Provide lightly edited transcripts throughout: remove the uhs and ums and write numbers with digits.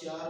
4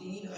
3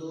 2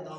9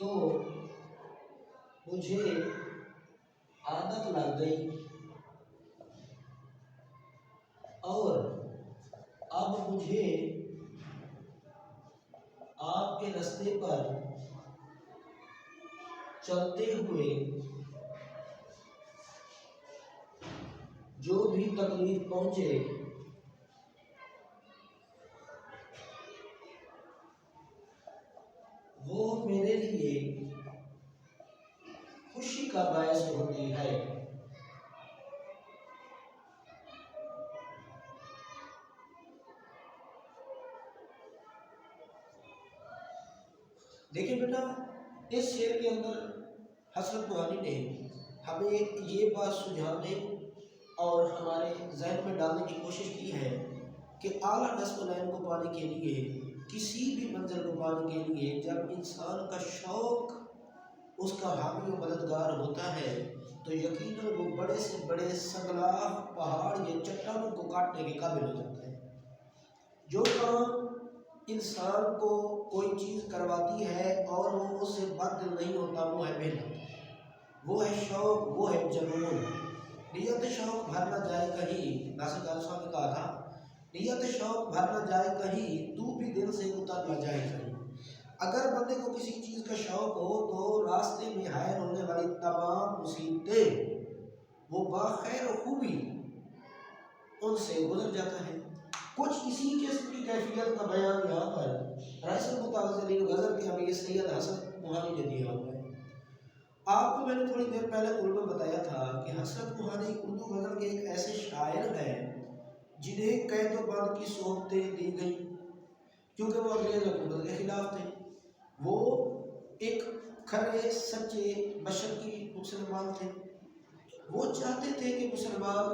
تو مجھے عادت لگ گئی اور اب مجھے آپ کے راستے پر چلتے ہوئے جو بھی تکلیف پہنچے وہ میرے لیے خوشی کا باعث ہوتی ہے۔ دیکھیں بیٹا، اس شعر کے اندر حسرت نوانی نے ہمیں یہ بات سجھانے اور ہمارے ذہن میں ڈالنے کی کوشش کی ہے کہ اعلیٰ نصب العین کو پانے کے لیے، کسی بھی منزل کو پانے کے لیے، جب انسان کا شوق اس کا حامی و مددگار ہوتا ہے تو یقیناً وہ بڑے سے بڑے سنگلاخ پہاڑ یا چٹانوں کو کاٹنے کے قابل ہو جاتا ہے۔ جو کام انسان کو کوئی چیز کرواتی ہے اور وہ اس سے بد دل نہیں ہوتا، وہ ہے محنت، وہ ہے شوق، وہ ہے جنون۔ نیت شوق بھر نہ جائے کہیں، ناصر قادری صاحب نے کہا تھا، نیت شوق بھر نہ جائے کہیں، تو بھی دل سے اتر نہ جائے کہیں۔ اگر بندے کو کسی چیز کا شوق ہو تو راستے میں حائل ہونے والی تمام مصیبتیں وہ باخیر و خوبی ان سے گزر جاتا ہے۔ کچھ اسی قسم کی کیفیت کا بیان یہاں پر رئیس المتعزلین غزل کے امیر سید حسرت موہانی نے دیا ہوا ہے۔ آپ کو میں نے تھوڑی دیر پہلے اردو میں بتایا تھا کہ حسرت موہانی اردو غزل کے ایک ایسے شاعر ہیں جنہیں قید و بند کی صحبتیں دی گئیں کیونکہ وہ انگریز حکومت کے خلاف تھے۔ وہ ایک کھرے سچے مشرقی مسلمان تھے۔ وہ چاہتے تھے کہ مسلمان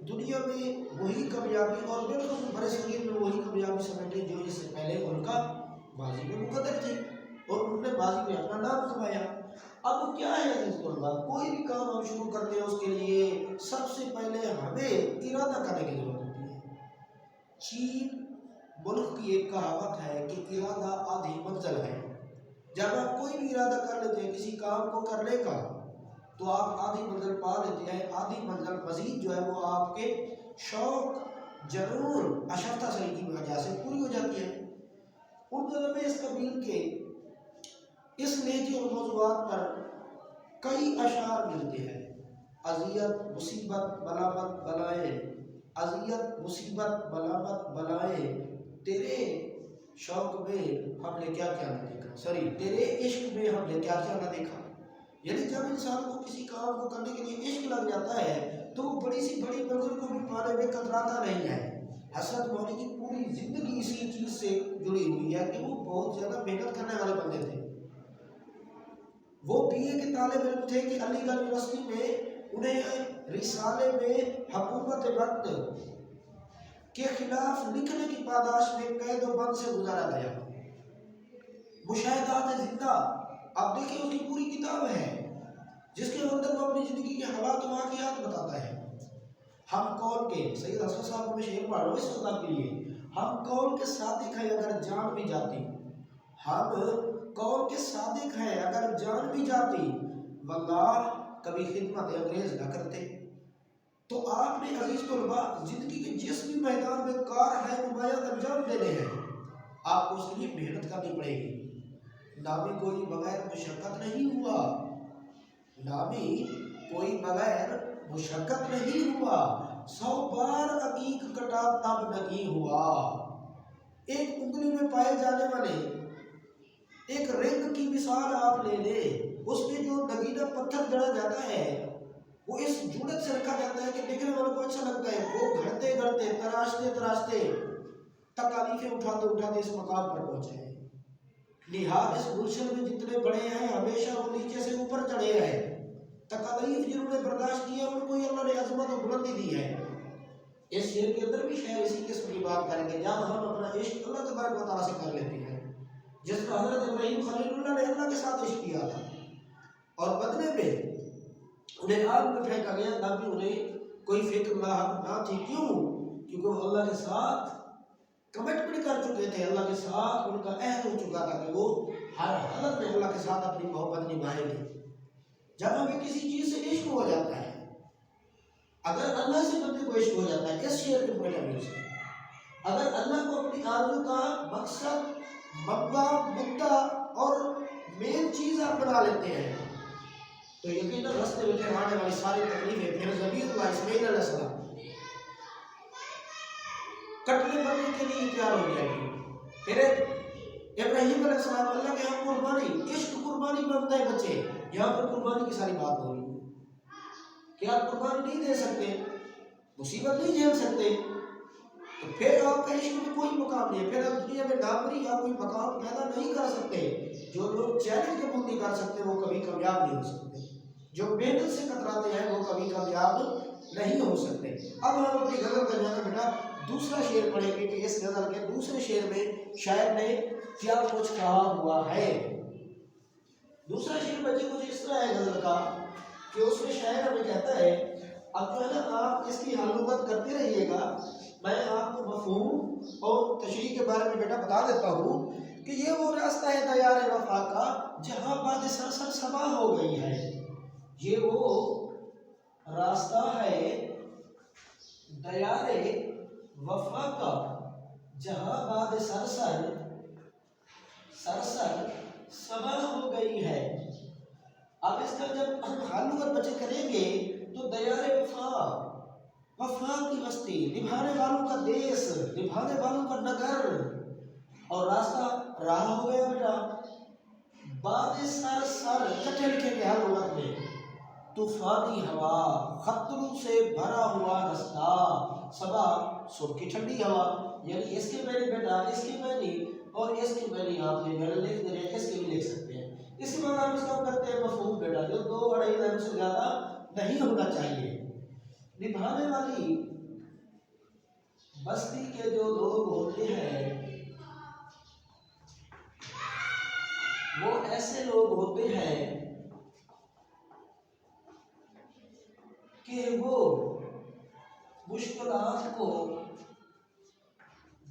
دنیا میں وہی کامیابی اور بالکل برے صغیر میں وہی کامیابی سمجھے جو اس سے پہلے ان کا ماضی میں مقدر تھی، اور انہوں نے ماضی میں اپنا نام کمایا۔ اب کیا ہے عزیز طلباء، کوئی بھی کام ہم شروع کرتے ہیں اس کے لیے سب سے پہلے ہمیں ارادہ کرنے کی ضرورت ہوتی ہے۔ چین ملک کی ایک کہاوت ہے کہ ارادہ آدھی منزل ہے۔ جب آپ کوئی بھی ارادہ کر لیتے ہیں کسی کام کو کرنے کا تو آپ آدھی منزل پا لیتے ہیں۔ آدھی منزل مزید جو ہے وہ آپ کے شوق، جنون، اشرتا سری کی وجہ سے پوری ہو جاتی ہے۔ اردو میں اس قبیل کے اس لہجے اور موضوعات پر کئی اشعار ملتے ہیں۔ اذیت مصیبت ملامت بلائیں، اذیت مصیبت ملامت بلائیں، تیرے شوق میں ہم نے کیا کیا نہ دیکھا، تیرے عشق میں ہم نے کیا کیا نہ دیکھا۔ یعنی جب انسان کو کسی کام کو کرنے کے لیے عشق لگ جاتا ہے تو وہ بڑی سی بڑی منزل کو بھی پانے میں کتراتا نہیں ہے۔ حسرت موہانی کی پوری زندگی اسی چیز سے جڑی ہوئی ہے کہ وہ بہت زیادہ محنت کرنے والے بندے تھے۔ وہ بی اے کے طالب علم تھے کہ علی گڑھ یونیورسٹی میں انہیں رسالے میں حکومت وقت کے خلاف لکھنے کی پاداش میں قید و بند سے گزارا گیا۔ مشاہدات زندہ، آپ دیکھیں اس کی پوری کتاب ہے جس کے اندر وہ اپنی زندگی کے حالات و واقعات بتاتا ہے۔ ہم کون کے، سید حسن صاحب کو میں شعر پڑھ رہا ہوں اس وقت کے لیے، ہم کون کے صادق ہیں اگر جان بھی جاتی، ہم کون کے صادق ہیں اگر جان بھی جاتی، واللہ کبھی خدمت انگریز نہ کرتے۔ تو آپ نے عزیز طلباء زندگی کے جس بھی میدان میں کار ہے نمایاں انجام دینے ہیں، آپ کو اس کے لیے محنت کرنی پڑے گی۔ نامی کوئی بغیر مشقت نہیں ہوا، نامی کوئی بغیر مشقت نہیں ہوا، 100 بار عقیق کٹا تب نہیں ہوا۔ ایک انگلی میں پائے جانے والے ایک رنگ کی مثال آپ لے لیں، اس میں جو نگینا پتھر جڑا جاتا ہے وہ اس جڑت سے رکھا جاتا ہے کہ دیکھنے والوں کو اچھا لگتا ہے، وہ گھڑتے گھڑتے تراشتے تراشتے تکالیفیں اٹھاتے اٹھاتے اس مقام پر پہنچے ہیں۔ نہاد اس گلشن میں جتنے بڑے ہیں ہمیشہ وہ نیچے سے اوپر چڑھے ہیں۔ تکالیف جنہوں نے برداشت کیا ان کو اللہ نے عظمت و بلندی دی ہے۔ اس شعر کے اندر بھی شاعر اسی قسم کی بات کریں گے جب ہم اپنا عشق اللہ تبارک و تعالیٰ سے کر لیتے ہیں، جس کا حضرت ابراہیم خلیل اللہ نے اللہ کے ساتھ عشق کیا تھا اور بدلے میں انہیں آگ میں پھینکا گیا تب بھی انہیں کوئی فکر لاحق نہ تھی۔ کیوں؟ کیونکہ وہ اللہ کے ساتھ کمٹمنٹ کر چکے تھے اللہ کے ساتھ، ان کا عہد ہو چکا تھا کہ وہ ہر حالت میں اللہ کے ساتھ اپنی محبت نبھائیں گے۔ جب ہمیں کسی چیز سے عشق ہو جاتا ہے، اگر اللہ سے بندے کو عشق ہو جاتا ہے، اس شعر کے پوائنٹ آف ویو سے اگر اللہ کو اپنی آرزو کا مقصد، مبدا، مدعا اور مین چیز آپ بنا لیتے ہیں تو یقیناً راستے میں پھر آنے والی ساری تکلیفیں پھر ذبیح اللہ اسماعیل علیہ السلام کٹنے مرنے کے لیے تیار ہو جائے گی۔ پھر ابراہیم علیہ السلام اللہ کے یہاں قربانی، عشق قربانی بنتا ہے بچے، یہاں پر قربانی کی ساری بات ہو رہی ہے کہ آپ قربانی نہیں دے سکتے، مصیبت نہیں جھیل سکتے تو پھر آپ کا عشق میں کوئی مقام نہیں ہے، پھر آپ دنیا میں ڈاکری یا کوئی مقام پیدا نہیں کر سکتے۔ جو لوگ چیلنج قبول نہیں کر سکتے وہ کبھی کامیاب نہیں ہو سکتے، جو محنت سے کتراتے ہیں وہ کبھی کامیاب نہیں ہو سکتے۔ اب ہم اپنی غزل کا جانا بیٹا دوسرا شعر پڑھیں گے کہ اس غزل کے دوسرے شعر میں شاعر نے کیا کچھ کہا ہوا ہے۔ دوسرا شعر بچے کچھ اس طرح ہے غزل کا کہ اس میں شاعر ہمیں کہتا ہے، اب جو ہے نا آپ اس کی حلوت کرتے رہیے گا، میں آپ کو مفہوم اور تشریح کے بارے میں بیٹا بتا دیتا ہوں کہ یہ وہ راستہ ہے دیار وفا کا جہاں باد سرسر صبا ہو گئی ہے۔ یہ وہ راستہ ہے دیار وفا کا جہاں باد سرسر صبا ہو گئی ہے۔ اب اس کا جب ہم حلوت بچے کریں گے تو دیار وفا کی بستی، نبھانے والوں کا دیس، نبھانے والوں کا نگر، اور راستہ راہ ہو گیا بیٹا باد سر کٹے لکھے کے ہر وقت میں طوفانی ہوا، خطروں سے بھرا ہوا رستہ، صبا صبح کی ٹھنڈی ہوا، یعنی اس کے معنی بیٹا اس کی معنی اور اس کی معنی آپ نے لکھ دے رہے، اس کے بھی لکھ سکتے ہیں۔ اس کے بعد ہم اس کا کرتے ہیں مفہوم بیٹا جو 2-2.5 لائن سے زیادہ نہیں ہونا چاہیے۔ نبھانے والی بستی کے جو لوگ ہوتے ہیں وہ ایسے لوگ ہوتے ہیں کہ وہ مشکلات کو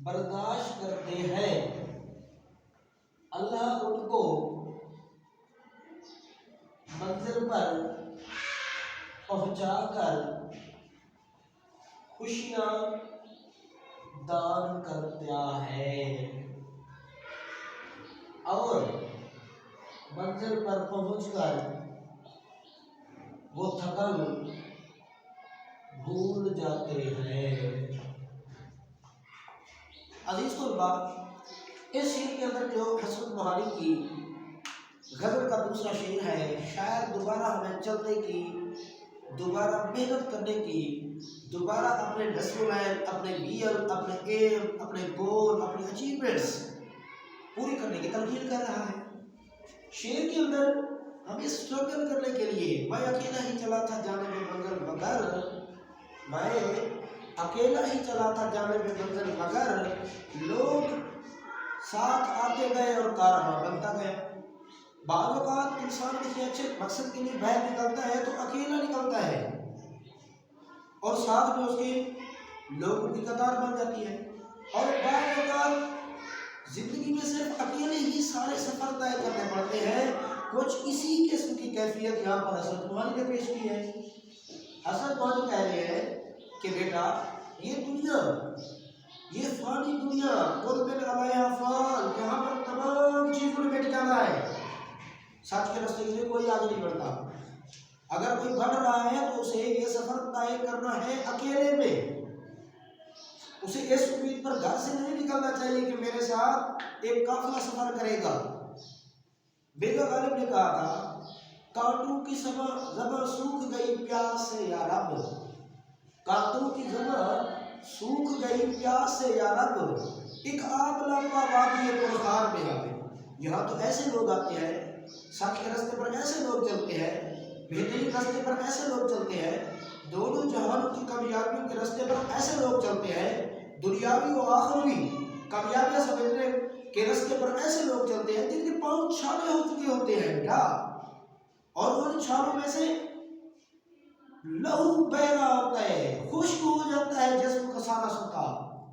برداشت کرتے ہیں، اللہ ان کو منزل پر پہنچا کر خوشیاں دان کرتا ہے، اور منزل پر پہنچ کر وہ تھکن بھول جاتے ہیں۔ عزیز طلباء، اس شعر کے اندر جو حسن بہاری کی غزل کا دوسرا شعر ہے، شاید دوبارہ ہمیں چلنے کی، دوبارہ محنت کرنے کی، دوبارہ اپنے نصب العین، اپنے گیئر، اپنے ایم، اپنے گول، اپنی اچیومنٹس پوری کرنے کی تلقین کر رہا ہے۔ شعر کے اندر ہمیں اسٹرگل کرنے کے لیے میں اکیلا ہی چلا تھا جانب منزل مگر، میں اکیلا ہی چلا تھا جانب منزل مگر، لوگ ساتھ آتے گئے اور کارواں بنتا گیا۔ بعض اوقات انسان کسی اچھے مقصد کے لیے باہر نکلتا ہے تو اکیلا نکلتا ہے اور ساتھ میں اس کے لوگوں کی قطار بن جاتی ہے، اور بعض اوقات زندگی میں صرف اکیلے ہی سارے سفر طے کرنے پڑتے ہیں۔ کچھ اسی قسم کی کیفیت یہاں پر حسن بہاری نے پیش کی ہے۔ حسن بہاری کہہ رہے ہیں کہ بیٹا یہ دنیا، یہ فانی دنیا، کل من علیہا فان، یہاں پر تمام چیزوں میں مٹ جانا ہے، سچ کے راستے کے لیے کوئی آگے نہیں بڑھتا۔ اگر کوئی بڑھ رہا ہے تو اسے یہ سفر طے کرنا ہے اکیلے میں، اسے اس امید پر گھر سے نہیں نکلنا چاہیے کہ میرے ساتھ ایک قافلہ سفر کرے گا۔ بیگا غالب نے کہا تھا، کانٹوں کی زباں سوکھ گئی پیاس سے یا رب، کانٹوں کی زباں سوکھ گئی پیاس سے یا رب، ایک آب لمبا وادی پرخار میں آئے۔ یہاں تو ایسے لوگ آتے ہیں، سچ کے راستے پر ایسے لوگ چلتے ہیں، بہترین راستے پر ایسے لوگ چلتے ہیں، دونوں جہانوں کی کامیابیوں کے راستے پر ایسے لوگ چلتے ہیں، دنیاوی و آخروی کامیابیاں سمجھنے کے راستے پر ایسے لوگ چلتے ہیں جن کے پاؤں چھالے ہو چکے ہوتے ہیں بیٹا، اور ان چھالوں میں سے لہو بہ رہا ہوتا ہے، خشک ہو جاتا ہے جسم کا سارا سطح،